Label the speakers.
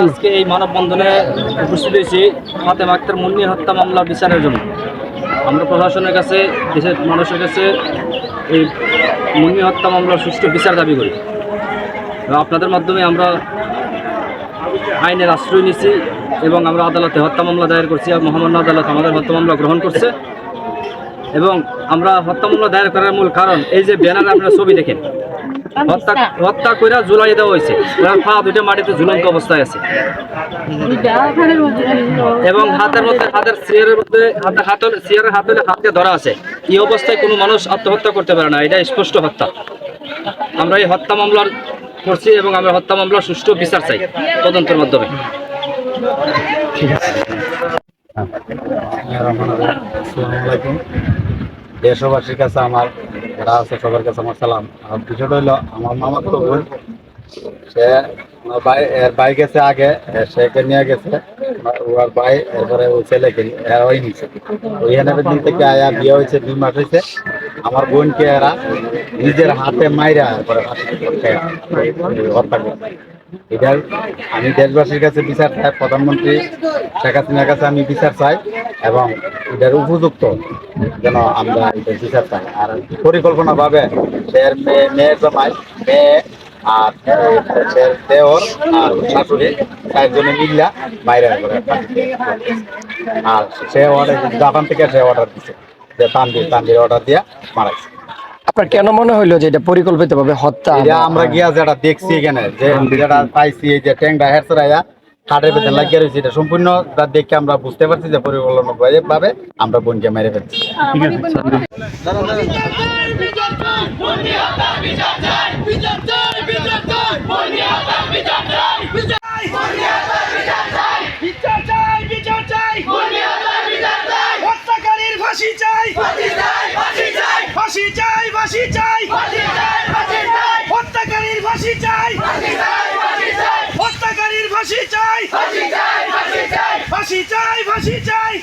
Speaker 1: আজকে এই মানববন্ধনে উপস্থিত হয়েছি ফাতেমা আক্তার মুন্নি হত্যা মামলার বিচারের জন্য। আমরা প্রশাসনের কাছে, দেশের মানুষের কাছে এই মুন্নি হত্যা মামলার সুষ্ঠু বিচার দাবি করি। আপনাদের মাধ্যমে আমরা আইনের আশ্রয় নিচ্ছি এবং আমরা আদালতে হত্যা মামলা দায়ের করছি। আর মহামান্য আদালত আমাদের হত্যা মামলা গ্রহণ করছে এবং আমরা হত্যা মামলা দায়ের করার মূল কারণ এই যে ব্যানারে আপনারা ছবি দেখেন, হত্যা করে ঝুলাই দেওয়া হয়েছে, পা দুটো মাটিতে ঝুলন্ত অবস্থায় আছে এবং হাতের চেয়ারের মধ্যে চেয়ারের হাতে ধরা আছে। এই অবস্থায় কোনো মানুষ আত্মহত্যা করতে পারে না, এটা স্পষ্ট হত্যা। আমরা এই হত্যা মামলার করছি এবং আমরা হত্যা মামলার সুষ্ঠু বিচার চাই তদন্তের মাধ্যমে।
Speaker 2: ঠিক আছে। দেশবাসীর কাছে আমার যারা আছে সবার কাছে আমার সালাম। আর বিষয়টা হইলো আমার মামা তো বোন, সে এর ভাই গেছে আগে, সেকে নিয়ে গেছে ওর ভাই, এরপরে ওই ছেলেকে ওই নিচ্ছে ওইখানে দিন থেকে আয়া বিয়ে হয়েছে 2 মাস হয়েছে। আমার বোনকে এরা নিজের হাতে মাইরা এরপরে হত্যা করছে। এটার আমি দেশবাসীর কাছে বিচার চাই, প্রধানমন্ত্রী শেখ হাসিনার কাছে আমি বিচার চাই এবং এটার উপযুক্ত যেন আমরা এটা বিচার চাই। আর পরিকল্পনাভাবে মেয়ের জমায় মেয়ে আর দেওর আর শাশুড়ি 4 জনে মিল্লা বাইরে করে, আর সে অর্ডার জাপান থেকে সে অর্ডার দিচ্ছে যে তানভীর অর্ডার দিয়ে মারাইছে।
Speaker 3: আপনার কেন মনে হইলো যে এটা পরিকল্পিতভাবে হত্যা?
Speaker 2: আমরা গিয়া যেটা দেখছি এখানে যে যেটা পাইছি, এই যে ট্যাংরা হেরসরাইয়া খাটের ভেতরে লাগিয়ে রয়েছে, এটা সম্পূর্ণ দেখে আমরা বুঝতে পারছি যে পরিকল্পনাভাবে আমরা বোনকে মেরে ফেলছি।
Speaker 4: ফাঁসি চাই।